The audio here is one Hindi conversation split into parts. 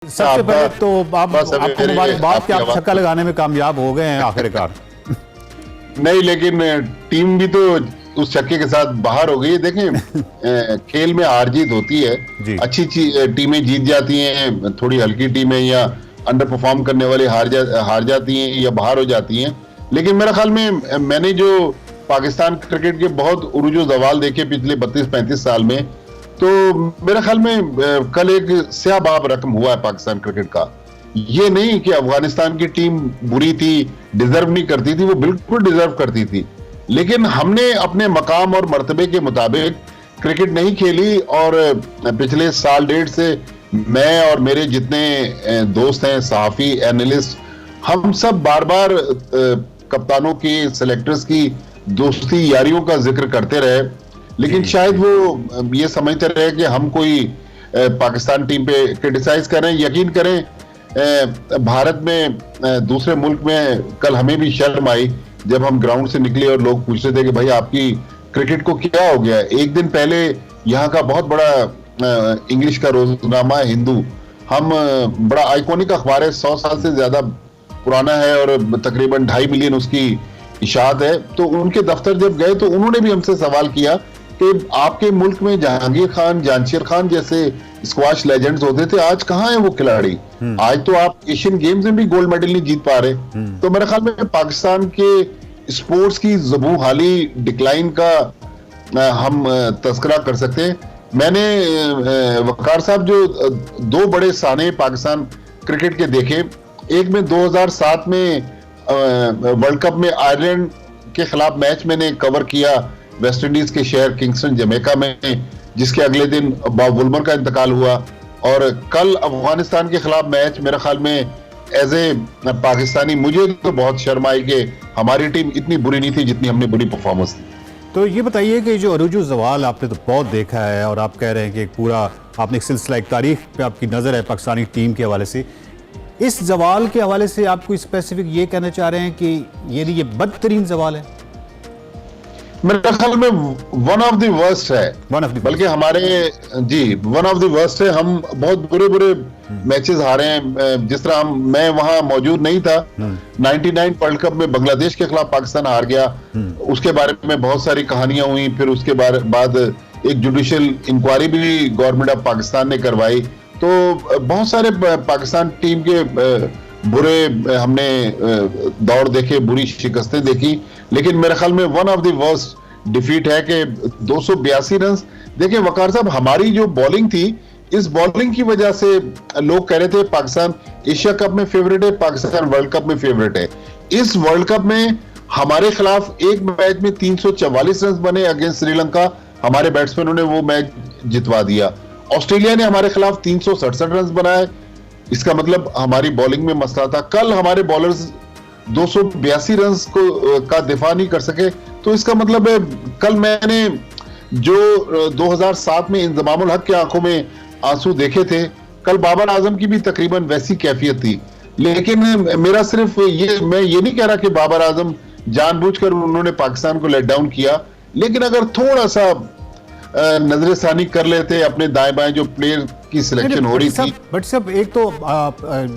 सबसे पहले तो आपको मुबारकबाद कि आप छक्का लगाने में कामयाब हो गए हैं आखिरकार। नहीं, लेकिन टीम भी तो उस छक्के के साथ बाहर हो गई है। देखें, खेल में हार जीत होती है। अच्छी टीमें जीत जाती हैं, थोड़ी हल्की टीमें या अंडर परफॉर्म करने वाले हार जाती हैं या बाहर हो जाती हैं। लेकिन मेरे ख्याल में मैंने जो पाकिस्तान क्रिकेट के बहुत उरूजो ज़वाल देखे पिछले 32-35 साल में, तो मेरे ख्याल में कल एक स्याह-बाब रकम हुआ है पाकिस्तान क्रिकेट का। ये नहीं कि अफगानिस्तान की टीम बुरी थी, डिजर्व नहीं करती थी, वो बिल्कुल डिजर्व करती थी। लेकिन हमने अपने मकाम और मर्तबे के मुताबिक क्रिकेट नहीं खेली। और पिछले साल डेढ़ से मैं और मेरे जितने दोस्त हैं, सहाफी, एनालिस्ट, हम सब बार बार कप्तानों की, सेलेक्टर्स की दोस्ती यारियों का जिक्र करते रहे। लेकिन शायद वो ये समझते रहे कि हम कोई पाकिस्तान टीम पे क्रिटिसाइज कर रहे हैं। यकीन करें, भारत में दूसरे मुल्क में कल हमें भी शर्म आई जब हम ग्राउंड से निकले और लोग पूछ रहे थे कि भाई आपकी क्रिकेट को क्या हो गया। एक दिन पहले यहाँ का बहुत बड़ा इंग्लिश का रोजनामा है हिंदू, हम बड़ा आइकॉनिक अखबार है, 100 साल से ज्यादा पुराना है और तकरीबन 2.5 मिलियन उसकी इशात है। तो उनके दफ्तर जब गए तो उन्होंने भी हमसे सवाल किया कि आपके मुल्क में जहांगीर खान, जानशीर खान जैसे स्क्वाश लेजेंड्स होते थे, आज कहाँ हैं वो खिलाड़ी? आज तो आप एशियन गेम्स में भी गोल्ड मेडल नहीं जीत पा रहे। तो मेरे ख्याल में पाकिस्तान के स्पोर्ट्स की ज़बू हाली डिक्लाइन का हम तस्करा कर सकते हैं। मैंने वकार साहब जो 2 बड़े साने पाकिस्तान क्रिकेट के देखे, एक में 2007 में वर्ल्ड कप में आयरलैंड के खिलाफ मैच मैंने कवर किया वेस्ट इंडीज के शहर किंगस्टन जमैका में, जिसके अगले दिन बॉब वुलमर का इंतकाल हुआ। और कल अफगानिस्तान के खिलाफ मैच मेरे ख्याल में एज ए पाकिस्तानी मुझे तो बहुत शर्म आई कि हमारी टीम इतनी बुरी नहीं थी जितनी हमने बुरी परफॉर्मेंस दी। तो ये बताइए कि जो अरूजो ज़वाल आपने तो बहुत देखा है और आप कह रहे हैं कि पूरा आपने एक सिलसिला, एक तारीख पे आपकी नज़र है पाकिस्तानी टीम के हवाले से, इस जवाल के हवाले से आप कोई स्पेसिफिक ये कहना चाह रहे हैं कि ये बदतरीन जवाल है? मेरे ख्याल में वन ऑफ द वर्स्ट है, बल्कि हमारे वन ऑफ द वर्स्ट है। हम बहुत बुरे मैचेस हारे हैं। जिस तरह मैं वहां मौजूद नहीं था, 99 वर्ल्ड कप में बांग्लादेश के खिलाफ पाकिस्तान हार गया, उसके बारे में बहुत सारी कहानियां हुई। फिर उसके बाद एक जुडिशियल इंक्वायरी भी गवर्नमेंट ऑफ पाकिस्तान ने करवाई। तो बहुत सारे पाकिस्तान टीम के बुरे हमने दौर देखे, बुरी शिकस्तें देखी। लेकिन मेरे ख्याल में one of the worst defeat है कि 282 रन। देखिए वकार साहब, हमारी जो बॉलिंग थी, इस बॉलिंग की वजह से लोग कह रहे थे पाकिस्तान एशिया कप में फेवरेट है, पाकिस्तान वर्ल्ड कप में फेवरेट है। इस वर्ल्ड कप में हमारे खिलाफ एक मैच में 344 रन बने अगेंस्ट श्रीलंका, हमारे बैट्समैनों ने वो मैच जितवा दिया। ऑस्ट्रेलिया ने हमारे खिलाफ 367 रन बनाए, इसका मतलब हमारी बॉलिंग में मसला था। कल हमारे बॉलर्स 282 रन का दिफा नहीं कर सके, तो इसका मतलब है कल मैंने जो 2007 में इंजमामुल हक की आंखों में आंसू देखे थे, कल बाबर आजम की भी तकरीबन वैसी कैफियत थी। लेकिन मेरा सिर्फ मैं ये नहीं कह रहा कि बाबर आजम जानबूझकर उन्होंने पाकिस्तान को लेट डाउन किया, लेकिन अगर थोड़ा सा नजरसानी कर लेते अपने दाएं बाएं जो प्लेयर की सिलेक्शन हो रही थी। बट सब एक तो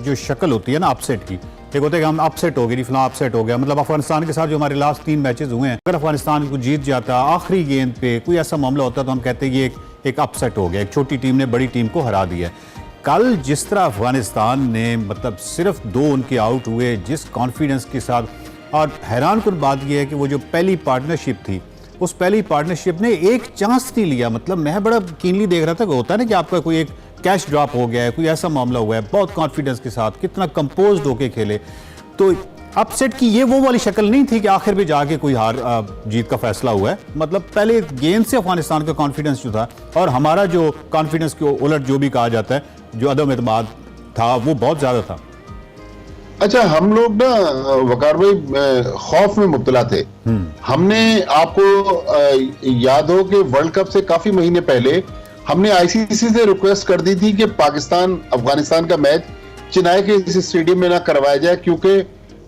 जो शक्ल होती है ना अपसेट की, एक होता है कि हम अपसेट हो गए, फलां अपसेट हो गया, मतलब अफगानिस्तान के साथ जो हमारे लास्ट 3 मैचेस हुए हैं, अगर अफगानिस्तान को जीत जाता, आखिरी गेंद पे कोई ऐसा मामला होता तो हम कहते हैं ये एक अपसेट हो गया, एक छोटी टीम ने बड़ी टीम को हरा दिया। कल जिस तरह अफगानिस्तान ने मतलब सिर्फ 2 उनके आउट हुए, जिस कॉन्फिडेंस के साथ, और हैरान कुन बात यह है कि वो जो पहली पार्टनरशिप थी, उस पहली पार्टनरशिप ने एक चांस नहीं लिया। मतलब मैं बड़ा कीनली देख रहा था कि होता है ना कि आपका कोई एक कैश ड्रॉप हो गया है, कोई ऐसा मामला हुआ है, बहुत कॉन्फिडेंस के साथ कितना कंपोज्ड होके खेले। तो अपसेट की ये वो वाली शक्ल नहीं थी कि आखिर में जाके कोई हार जीत का फैसला हुआ है। मतलब पहले गेंद से अफगानिस्तान का कॉन्फिडेंस जो था और हमारा जो कॉन्फिडेंस के उलट जो भी कहा जाता है, जो अदम एतमाद था, वो बहुत ज्यादा था। अच्छा, हम लोग ना वकार भाई खौफ में मुब्तला थे। हमने, आपको याद हो कि वर्ल्ड कप से काफी महीने पहले हमने आईसीसी से रिक्वेस्ट कर दी थी कि पाकिस्तान अफगानिस्तान का मैच चेन्नई के इस स्टेडियम में ना करवाया जाए, क्योंकि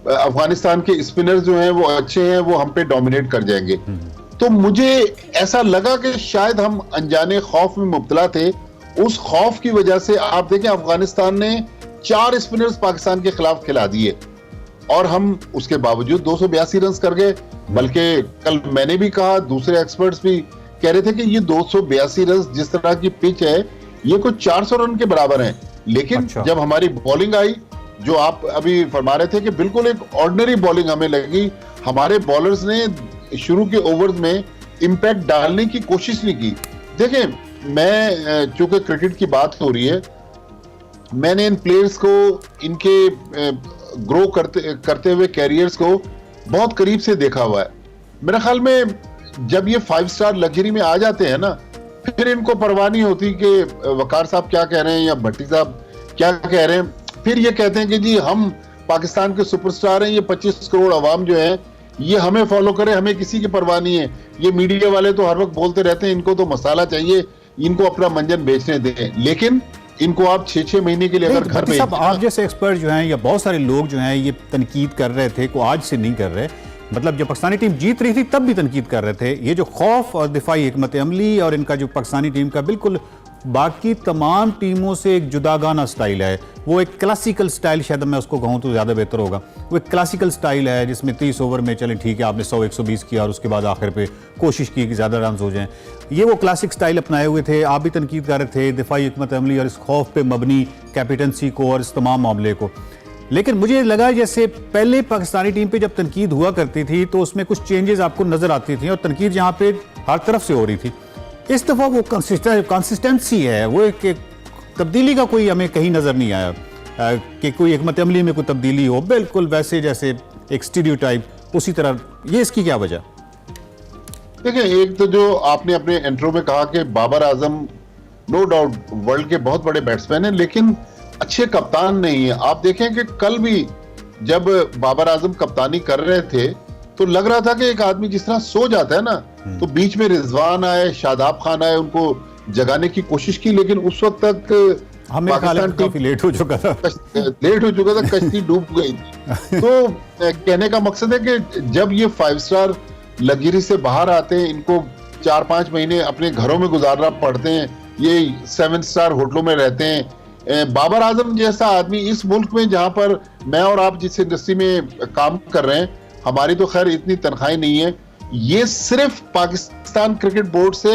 अफगानिस्तान के स्पिनर्स जो हैं वो अच्छे हैं, वो हम पे डोमिनेट कर जाएंगे। तो मुझे ऐसा लगा कि शायद हम अनजाने खौफ में मुब्तला थे उस खौफ की वजह से आप देखें अफगानिस्तान ने 4 स्पिनर्स पाकिस्तान के खिलाफ खिला दिए और हम उसके बावजूद 282 रन कर गए। बल्कि कल मैंने भी कहा, दूसरे एक्सपर्ट्स भी कह रहे थे कि ये 282 रन जिस तरह की पिच है ये कुछ 400 रन के बराबर है। लेकिन जब हमारी बॉलिंग आई, जो आप अभी फरमा रहे थे कि बिल्कुल एक ऑर्डिनरी बॉलिंग हमें लगी, हमारे बॉलर्स ने शुरू के ओवर्स में इंपैक्ट डालने की कोशिश नहीं की। देखें, मैं चूंकि क्रिकेट की बात हो रही है, मैंने इन प्लेयर्स को इनके ग्रो करते हुए कैरियर्स को बहुत करीब से देखा हुआ है। मेरे ख्याल में जब ये 5 स्टार लग्जरी में आ जाते हैं ना, फिर इनको परवाह नहीं होती कि वकार साहब क्या कह रहे हैं या भट्टी साहब क्या कह रहे हैं। फिर ये कहते हैं कि जी हम पाकिस्तान के सुपरस्टार हैं, ये 25 करोड़ अवाम जो है ये हमें फॉलो करे, हमें किसी की परवाह नहीं है। ये मीडिया वाले तो हर वक्त बोलते रहते हैं इनको तो मसाला चाहिए, इनको अपना मंजन बेचने दें। लेकिन इनको आप 6-6 महीने के लिए अगर घर भेज, आप जैसे एक्सपर्ट जो हैं या बहुत सारे लोग जो हैं ये तनकीद कर रहे थे, को आज से नहीं कर रहे, मतलब जब पाकिस्तानी टीम जीत रही थी तब भी तनकीद कर रहे थे। ये जो खौफ और दिफाई हिकमत अमली और इनका जो पाकिस्तानी टीम का बिल्कुल बाकी तमाम टीमों से एक जुदागाना स्टाइल है, वो एक क्लासिकल स्टाइल, शायद मैं उसको कहूँ तो ज़्यादा बेहतर होगा। वो एक क्लासिकल स्टाइल है जिसमें 30 ओवर में चलें ठीक है आपने 100-120 किया और उसके बाद आखिर पे कोशिश की कि ज़्यादा रन हो जाएं। ये वो क्लासिक स्टाइल अपनाए हुए थे। आप भी तनकीद कर रहे थे दिफाई हिकमत अमली और इस खौफ पे मबनी कैप्टनसी को और इस तमाम मामले को। लेकिन मुझे लगा जैसे पहले पाकिस्तानी टीम पे जब तनकीद हुआ करती थी तो उसमें कुछ चेंजेस आपको नजर आती थी और तनकीद यहाँ पे हर तरफ से हो रही थी। इस दफ़ा वो कंसिस्टेंसी है, वो एक तब्दीली का कोई हमें कहीं नज़र नहीं आया कि कोई हिकमत अमली में कोई तब्दीली हो, बिल्कुल वैसे जैसे एक स्टीरियोटाइप उसी तरह। ये इसकी क्या वजह? देखिए, एक तो जो आपने अपने इंट्रो में कहा कि Babar Azam no doubt world के बहुत बड़े बैट्समैन हैं लेकिन अच्छे कप्तान नहीं है। आप देखें कि कल भी जब बाबर आजम कप्तानी कर रहे थे तो लग रहा था कि एक आदमी जिस तरह सो जाता है ना, तो बीच में रिजवान आए, शादाब खान आए, उनको जगाने की कोशिश की, लेकिन उस वक्त तक पाकिस्तान काफी लेट हो चुका था, कश्ती डूब गई थी। तो कहने का मकसद है कि जब ये 5 स्टार लग्जरी से बाहर आते हैं, इनको 4-5 महीने अपने घरों में गुजारना पड़ते हैं, ये 7 स्टार होटलों में रहते हैं। बाबर आजम जैसा आदमी इस मुल्क में, जहां पर मैं और आप जिस इंडस्ट्री में काम कर रहे हैं, हमारी तो खैर इतनी तनख्वाही नहीं है, ये सिर्फ पाकिस्तान क्रिकेट बोर्ड से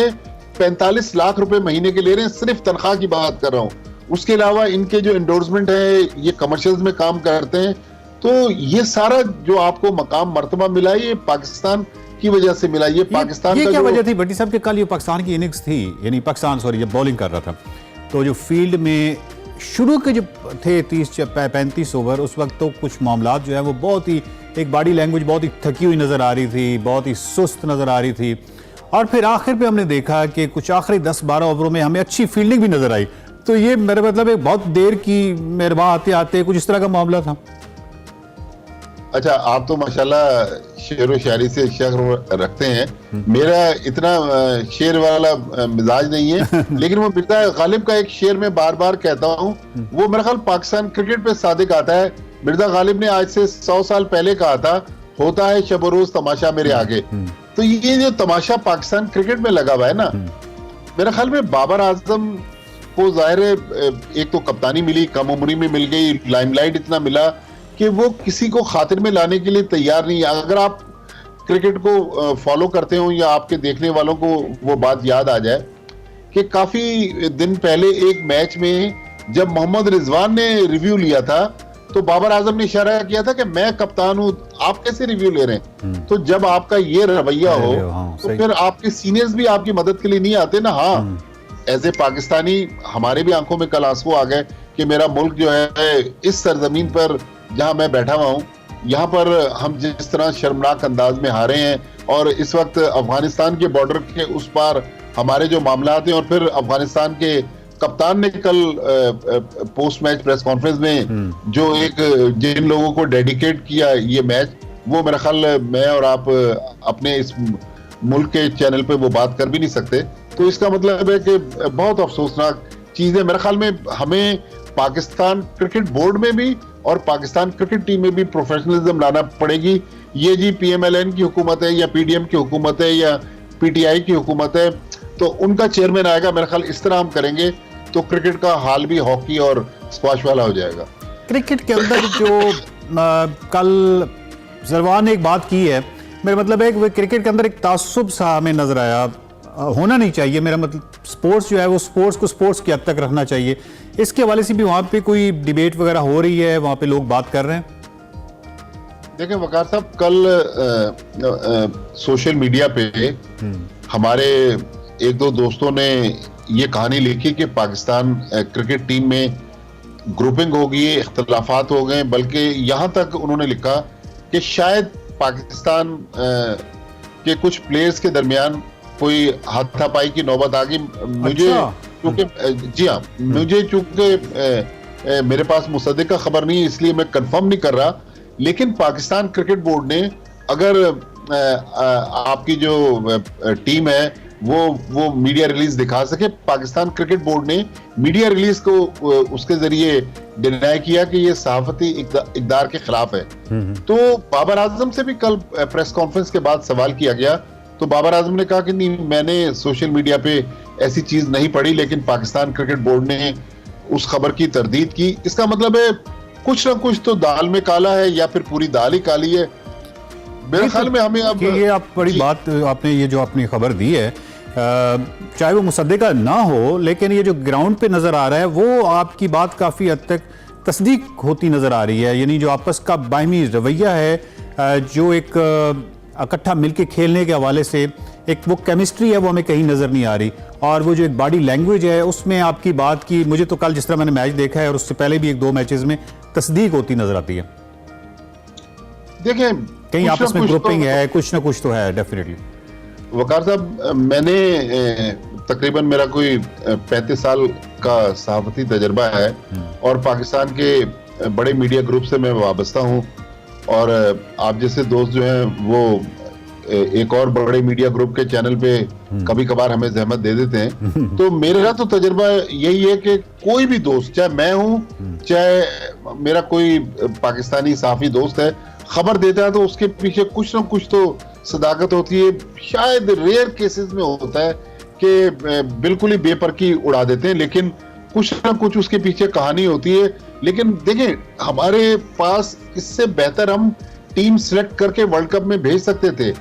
45 लाख रुपए महीने के ले रहे हैं, सिर्फ तनख्वाह की बात कर रहा हूं। उसके अलावा इनके जो एंडोर्समेंट है, ये कमर्शियल्स में काम करते हैं। तो ये सारा जो आपको मकाम मर्तबा मिला, ये पाकिस्तान की वजह से मिला। ये पाकिस्तान ये का क्या वजह थी भट्टी साहब के? कल ये पाकिस्तान की इनिंग्स थी, यानी पाकिस्तान जब बॉलिंग कर रहा था तो जो फील्ड में शुरू के जो थे 30-35 ओवर, उस वक्त तो कुछ मामलात जो है वो बहुत ही, एक बॉडी लैंग्वेज बहुत ही थकी हुई नज़र आ रही थी, बहुत ही सुस्त नज़र आ रही थी। और फिर आखिर पे हमने देखा कि कुछ आखिरी 10-12 ओवरों में हमें अच्छी फील्डिंग भी नज़र आई। तो ये मेरा मतलब एक बहुत देर की मेहरबा आते आते कुछ इस तरह का मामला था। अच्छा, आप तो माशाल्लाह शेर व शायरी से शक रखते हैं। मेरा इतना शेर वाला मिजाज नहीं है लेकिन वो मिर्जा गालिब का एक शेर में बार बार कहता हूँ, वो मेरा ख्याल पाकिस्तान क्रिकेट पे सादिक आता है। मिर्जा गालिब ने आज से 100 साल पहले कहा था, होता है शब रोज तमाशा मेरे आगे। तो ये जो तमाशा पाकिस्तान क्रिकेट में लगा हुआ है ना, मेरे ख्याल में बाबर आजम को जाहिर है एक तो कप्तानी मिली, कम उम्री में मिल गई, लाइमलाइट इतना मिला कि वो किसी को खातिर में लाने के लिए तैयार नहीं है। अगर आप क्रिकेट को फॉलो करते हो या आपके देखने वालों को वो बात याद आ जाए कि काफी दिन पहले एक मैच में जब मोहम्मद रिजवान ने रिव्यू लिया था तो बाबर आजम ने इशारा किया था कि मैं कप्तान हूं, आप कैसे रिव्यू ले रहे हैं। तो जब आपका ये रवैया हो तो फिर आपके सीनियर्स भी आपकी मदद के लिए नहीं आते ना। हाँ, एज ए पाकिस्तानी हमारे भी आंखों में कल आंसू आ गए कि मेरा मुल्क जो है इस सरजमीन पर जहां मैं बैठा हुआ हूं, यहाँ पर हम जिस तरह शर्मनाक अंदाज में हारे हैं और इस वक्त अफगानिस्तान के बॉर्डर के उस पार हमारे जो मामला हैं। और फिर अफगानिस्तान के कप्तान ने कल पोस्ट मैच प्रेस कॉन्फ्रेंस में जो एक जिन लोगों को डेडिकेट किया ये मैच, वो मेरा ख्याल मैं और आप अपने इस मुल्क के चैनल पे वो बात कर भी नहीं सकते। तो इसका मतलब है कि बहुत अफसोसनाक चीज है। मेरे ख्याल में हमें पाकिस्तान क्रिकेट बोर्ड में भी और पाकिस्तान क्रिकेट टीम में भी प्रोफेशनलिज्म लाना पड़ेगी। ये जी PMLN की हुकूमत है या PDM की हुकूमत है या PTI की हुकूमत है, तो उनका चेयरमैन आएगा, मेरे ख्याल इस तरह हम करेंगे तो क्रिकेट का हाल भी हॉकी और स्क्वाश वाला हो जाएगा। क्रिकेट के अंदर जो कल जरवान ने एक बात की है, मेरा मतलब है कि क्रिकेट के अंदर एक तासुब सा हमें नजर आया, होना नहीं चाहिए। मेरा मतलब स्पोर्ट्स जो है वो स्पोर्ट्स को स्पोर्ट्स की हद तक रखना चाहिए। इसके हवाले से भी वहाँ पे कोई डिबेट वगैरह हो रही है, वहाँ पे लोग बात कर रहे हैं? देखिए वकार साहब, कल सोशल मीडिया पे हमारे एक दो दोस्तों ने ये कहानी लिखी कि पाकिस्तान क्रिकेट टीम में ग्रुपिंग हो गई, इख्तलाफात हो गए, बल्कि यहाँ तक उन्होंने लिखा कि शायद पाकिस्तान के कुछ प्लेयर्स के दरमियान कोई हाथापाई की नौबत आ गई। मुझे चूंकि जी हाँ, मुझे चूंकि मेरे पास मुसद्दिका खबर नहीं है इसलिए मैं कंफर्म नहीं कर रहा, लेकिन पाकिस्तान क्रिकेट बोर्ड ने अगर आपकी जो टीम है वो मीडिया रिलीज दिखा सके, पाकिस्तान क्रिकेट बोर्ड ने मीडिया रिलीज को उसके जरिए डिनाई किया कि ये सहाफती इक़दार के खिलाफ है। तो बाबर आजम से भी कल प्रेस कॉन्फ्रेंस के बाद सवाल किया गया, तो बाबर आजम ने कहा कि नहीं, मैंने सोशल मीडिया पे ऐसी चीज नहीं पढ़ी, लेकिन पाकिस्तान क्रिकेट बोर्ड ने उस खबर की तरदीद की। इसका मतलब है कुछ ना कुछ तो दाल में काला है या फिर पूरी दाल ही काली है। मेरे ख्याल में हमें अब ये आप बड़ी बात आपने ये जो अपनी खबर दी है, चाहे वो मुसद्दिका ना हो, लेकिन ये जो ग्राउंड पे नजर आ रहा है वो आपकी बात काफी हद तक तस्दीक होती नजर आ रही है। यानी जो आपस का बायमी रवैया है, जो एक इकट्ठा मिलके खेलने के हवाले से एक वो केमिस्ट्री है, वो हमें कहीं नजर नहीं आ रही। और वो जो एक बॉडी लैंग्वेज है उसमें आपकी बात की, मुझे तो कल जिस तरह मैंने मैच देखा है और उससे पहले भी एक दो मैचेस में तस्दीक होती नजर आती है। देखें कहीं आपस में ग्रुपिंग है, कुछ ना कुछ तो है डेफिनेटली। वकार साहब, मैंने तकरीबन मेरा कोई 35 साल का सहाफती तजर्बा है और पाकिस्तान के बड़े मीडिया ग्रुप से मैं वाबस्ता हूँ, और आप जैसे दोस्त जो हैं वो एक और बड़े मीडिया ग्रुप के चैनल पे कभी कभार हमें जहमत दे देते हैं। तो मेरा तो तजर्बा यही है कि कोई भी दोस्त, चाहे मैं हूँ चाहे मेरा कोई पाकिस्तानी सहाफी दोस्त है, खबर देता है तो उसके पीछे कुछ ना कुछ तो सदाकत होती है। शायद रेयर केसेस में होता है कि बिल्कुल ही बेपरखी उड़ा देते हैं, लेकिन कुछ ना कुछ उसके पीछे कहानी होती है। लेकिन देखें, हमारे पास इससे बेहतर हम टीम सिलेक्ट करके वर्ल्ड कप में भेज सकते थे।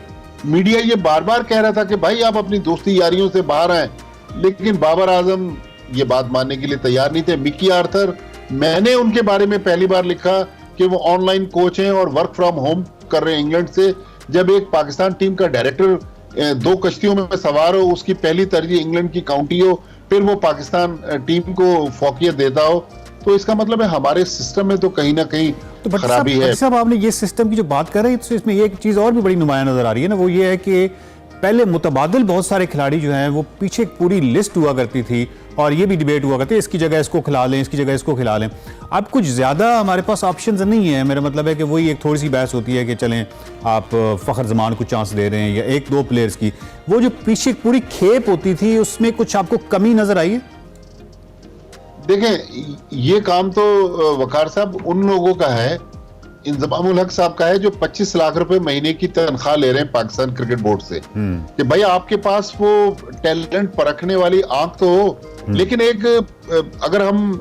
मीडिया ये बार बार कह रहा था कि भाई आप अपनी दोस्ती यारियों से बाहर आए, लेकिन बाबर आजम ये बात मानने के लिए तैयार नहीं थे। मिकी आर्थर, मैंने उनके बारे में पहली बार लिखा कि वो ऑनलाइन कोच हैं और वर्क फ्रॉम होम कर रहे हैं इंग्लैंड से। जब एक पाकिस्तान टीम का डायरेक्टर 2 कश्तियों में सवार हो, उसकी पहली तरजीह इंग्लैंड की काउंटी हो, फिर वो पाकिस्तान टीम को फौकियत देता हो, तो इसका मतलब है हमारे सिस्टम में तो कहीं ना कहीं तो खराबी है। साहब, आपने ये सिस्टम की जो बात कर रहे हैं, तो इसमें एक चीज और भी बड़ी नुमाया नजर आ रही है ना, वो ये है कि पहले मुतबादिल बहुत सारे खिलाड़ी जो हैं वो पीछे एक पूरी लिस्ट हुआ करती थी और ये भी डिबेट हुआ करती है, इसकी जगह इसको खिला लें, इसकी जगह इसको खिला लें। अब कुछ ज़्यादा हमारे पास ऑप्शंस नहीं है। मेरा मतलब है कि वही एक थोड़ी सी बहस होती है कि चलें आप फ़खर जमान को चांस दे रहे हैं या 1-2 प्लेयर्स की, वो जो पीछे पूरी खेप होती थी उसमें कुछ आपको कमी नजर आई है? देखें, ये काम तो वकार साहब उन लोगों का है, इंजमामुल हक साहब का है, जो 25 लाख रुपए महीने की तनख्वाह ले रहे हैं पाकिस्तान क्रिकेट बोर्ड से, कि भाई आपके पास वो टैलेंट परखने वाली आंख तो हो, लेकिन एक अगर हम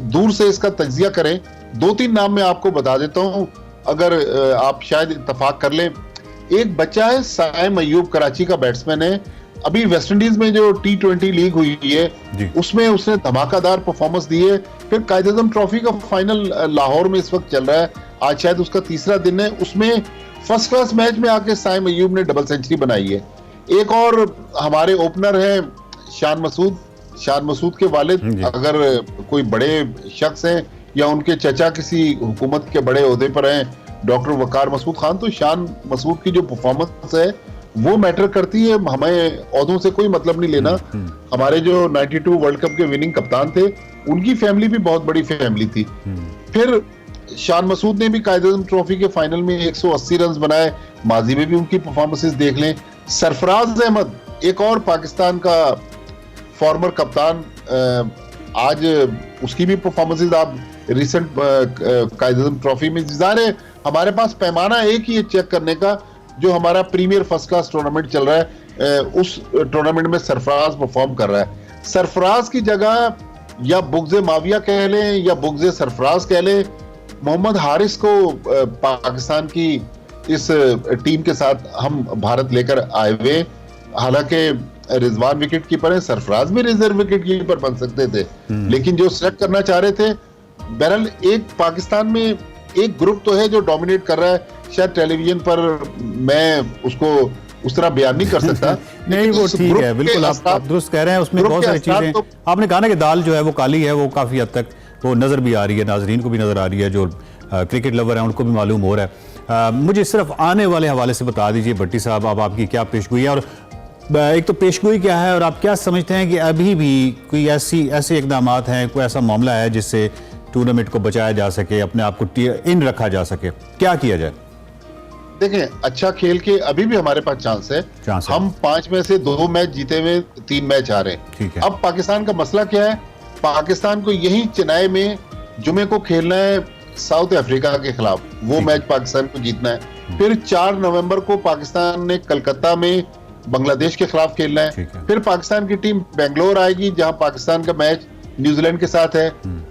दूर से इसका तज्जिया करें, 2-3 नाम मैं आपको बता देता हूं, अगर आप शायद इत्तफाक कर लें। एक बच्चा है साइम अयूब, कराची का बैट्समैन है, अभी वेस्टइंडीज में जो T20 लीग हुई है उसमें उसने धमाकेदार परफॉर्मेंस दी है। फिर कायद-ए-आज़म ट्रॉफी का फाइनल लाहौर में इस वक्त चल रहा है, आज शायद उसका 3रा दिन है, उसमें फर्स्ट क्लास मैच में आके साइम अयूब ने डबल सेंचुरी बनाई है। एक और हमारे ओपनर है शान मसूद। शान मसूद के वालिद अगर कोई बड़े शख्स हैं या उनके चचा किसी हुकूमत के बड़े ओहदे पर हैं, डॉक्टर वकार मसूद खान, तो शान मसूद की जो परफॉर्मेंस है वो मैटर करती है। हमें ओहदों से कोई मतलब नहीं लेना। हमारे जो 92 वर्ल्ड कप के विनिंग कप्तान थे, उनकी फैमिली भी बहुत बड़ी फैमिली थी। फिर शान मसूद ने भी कायद-ए-आज़म ट्रॉफी के फाइनल में 180 रन बनाए, माजी में भी उनकी परफॉर्मेंसेस देख लें। सरफराज अहमद, एक और पाकिस्तान का फॉर्मर कप्तान, आज उसकी भी परफॉर्मेंसेस आप रिसेंट कायद-ए-आज़म ट्रॉफी में, ज़ाहिर है हमारे पास पैमाना एक ही है चेक करने का, जो हमारा प्रीमियर फर्स्ट क्लास टूर्नामेंट चल रहा है, उस टूर्नामेंट में सरफराज परफॉर्म कर रहा है। सरफराज की जगह या बुग़्ज़े माविया कह लें या बुग़्ज़े सरफराज कह लें, मोहम्मद हारिस को पाकिस्तान की इस टीम के साथ हम भारत लेकर आए हुए। हालांकि रिजवान विकेट कीपर है, सरफराज भी रिजर्व विकेट कीपर बन सकते थे, लेकिन जो सिलेक्ट करना चाह रहे थे। बहरहाल एक पाकिस्तान में एक ग्रुप तो है जो डोमिनेट कर रहा है, शायद टेलीविजन पर मैं उसको उस तरह बयान नहीं कर सकता। नहीं वो ठीक है, बिल्कुल आप दुरुस्त कह रहे हैं। उसमें बहुत सारी चीजें आपने कहा ना कि दाल जो है वो काली है, वो काफी हद तक वो नजर भी आ रही है, नाजरीन को भी नजर आ रही है, जो क्रिकेट लवर हैं उनको भी मालूम हो रहा है। मुझे सिर्फ आने वाले हवाले से बता दीजिए भट्टी साहब, अब आपकी क्या पेशगोई है, और एक तो पेशगोई क्या है और आप क्या समझते हैं कि अभी भी कोई ऐसे इकदाम हैं, कोई ऐसा मामला है जिससे टूर्नामेंट को बचाया जा सके, अपने आप को इन रखा जा सके, क्या किया जाए? देखें, अच्छा खेल के अभी भी हमारे पास चांस है। हम 5 में से 2 मैच जीते हुए 3 मैच हारे हैं। ठीक है। अब पाकिस्तान का मसला क्या है? पाकिस्तान को यही चेन्नई में जुमे को खेलना है साउथ अफ्रीका के खिलाफ, वो मैच पाकिस्तान को जीतना है। फिर 4 नवंबर को पाकिस्तान ने कलकत्ता में बांग्लादेश के खिलाफ खेलना है। फिर पाकिस्तान की टीम बेंगलोर आएगी जहां पाकिस्तान का मैच न्यूजीलैंड के साथ है।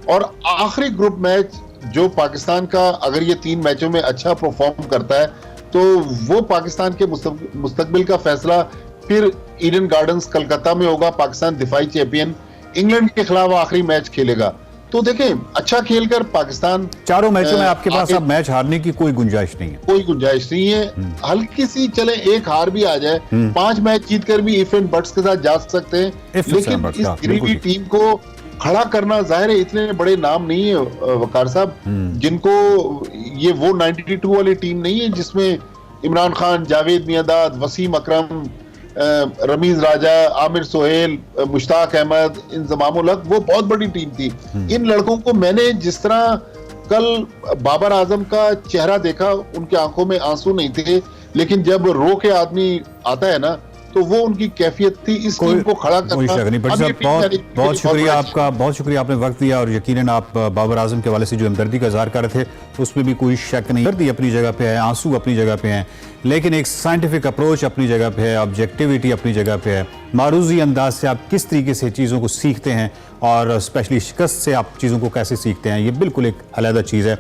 और आखिरी ग्रुप मैच जो पाकिस्तान का, अगर ये 3 मैचों में अच्छा परफॉर्म करता है तो वो पाकिस्तान के मुस्तकबिल का फैसला फिर ईडन गार्डन्स कलकत्ता में होगा। पाकिस्तान दिफाई चैंपियन इंग्लैंड के खिलाफ आखिरी मैच खेलेगा। तो देखें, अच्छा खेलकर पाकिस्तान 4 मैचों में आपके पास अब मैच हारने की कोई गुंजाइश नहीं है, कोई गुंजाइश नहीं है। हल्की सी चले एक हार भी आ जाए, 5 मैच जीतकर भी इफ एंड बट्स के साथ जा सकते हैं। लेकिन इस गिरी टीम को खड़ा करना, जाहिर है इतने बड़े नाम नहीं है वकार साहब, जिनको ये वो 92 वाली टीम नहीं है जिसमें इमरान खान, जावेद मियांदाद, वसीम अकरम, रमीज राजा, आमिर सोहेल, मुश्ताक अहमद, इंजमाम उल हक, वो बहुत बड़ी टीम थी। इन लड़कों को मैंने जिस तरह कल बाबर आजम का चेहरा देखा, उनकी आंखों में आंसू नहीं थे, लेकिन जब रो के आदमी आता है ना तो वो उनकी कैफियत थी। इस टीम को खड़ा करना। बहुत शुक्रिया आपका, बहुत शुक्रिया, आपने वक्त दिया। और यकीनन आप बाबर आजम के हवाले से जो हमदर्दी का इज़हार कर रहे थे उसमें भी कोई शक नहीं। दर्दी अपनी जगह पे है, आंसू अपनी जगह पे हैं, लेकिन एक साइंटिफिक अप्रोच अपनी जगह पे है, ऑब्जेक्टिविटी अपनी जगह पे है। मारूजी अंदाज से आप किस तरीके से चीज़ों को सीखते हैं और स्पेशली शिकस्त से आप चीज़ों को कैसे सीखते हैं, ये बिल्कुल एक अलग चीज़ है।